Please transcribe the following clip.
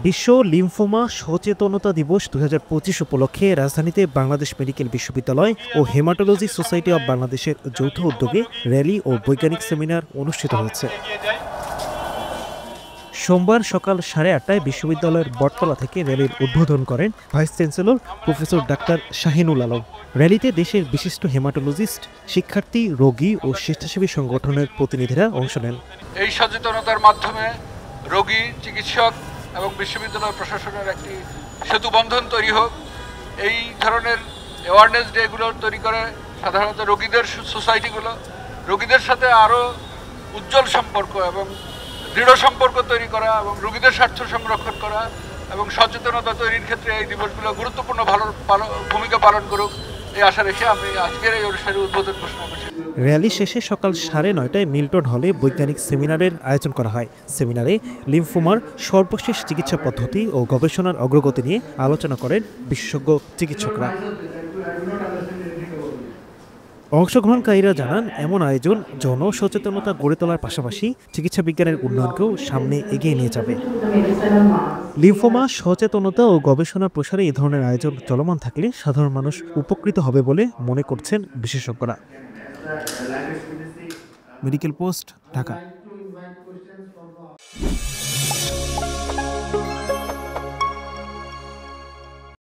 বিশ্ব লিম্ফোমা সচেতনতা দিবস ২০২৫ উপলক্ষে রাজধানীতে বাংলাদেশ মেডিকেল বিশ্ববিদ্যালয় ও হেমাটোলজি সোসাইটি অব বাংলাদেশের যৌথ উদ্যোগে র্যালি ও বৈজ্ঞানিক সেমিনার অনুষ্ঠিত হয়েছে। সোমবার সকাল 8:30টায় বিশ্ববিদ্যালয়ের বটতলা থেকে র্যালির উদ্বোধন করেন vice chancellor professor doctor Shahinul Alam. র্যালিতে দেশের বিশিষ্ট হেমাটোলজিস্ট, শিক্ষার্থী, রোগী ও স্বেচ্ছাসেবী সংগঠনের প্রতিনিধিরা অংশ নেন। এই সচেতনতার মাধ্যমে রোগী, চিকিৎসক এবং বিশ্ববিদ্যালয় প্রশাসনের একটি সেতুবন্ধন তৈরি হোক। এই ধরনের অ্যাওয়ারনেস ডেগুলো তৈরি করে সাধারণত রোগীদের সোসাইটিগুলো রোগীদের সাথে আরও উজ্জ্বল সম্পর্ক এবং দৃঢ় সম্পর্ক তৈরি করা এবং রোগীদের স্বার্থ সংরক্ষণ করা এবং সচেতনতা তৈরির ক্ষেত্রে এই দিবসগুলো গুরুত্বপূর্ণ ভূমিকা পালন করুক, এই আশা রেখে আমি আজকের এই অনুষ্ঠানের উদ্বোধন ঘোষণা করছি। র্যালি শেষে সকাল 9:30টায় মিল্টন হলে বৈজ্ঞানিক সেমিনারের আয়োজন করা হয়। সেমিনারে লিম্ফোমার সর্বশেষ চিকিৎসা পদ্ধতি ও গবেষণার অগ্রগতি নিয়ে আলোচনা করেন বিশেষজ্ঞ চিকিৎসকরা। অংশগ্রহণকারীরা জানান, এমন আয়োজন জনসচেতনতা গড়ে তোলার পাশাপাশি চিকিৎসা বিজ্ঞানের উন্নয়নকেও সামনে এগিয়ে নিয়ে যাবে। লিম্ফোমা সচেতনতা ও গবেষণা প্রসারে এই ধরনের আয়োজন চলমান থাকলে সাধারণ মানুষ উপকৃত হবে বলে মনে করছেন বিশেষজ্ঞরা। Medical post, Dhaka.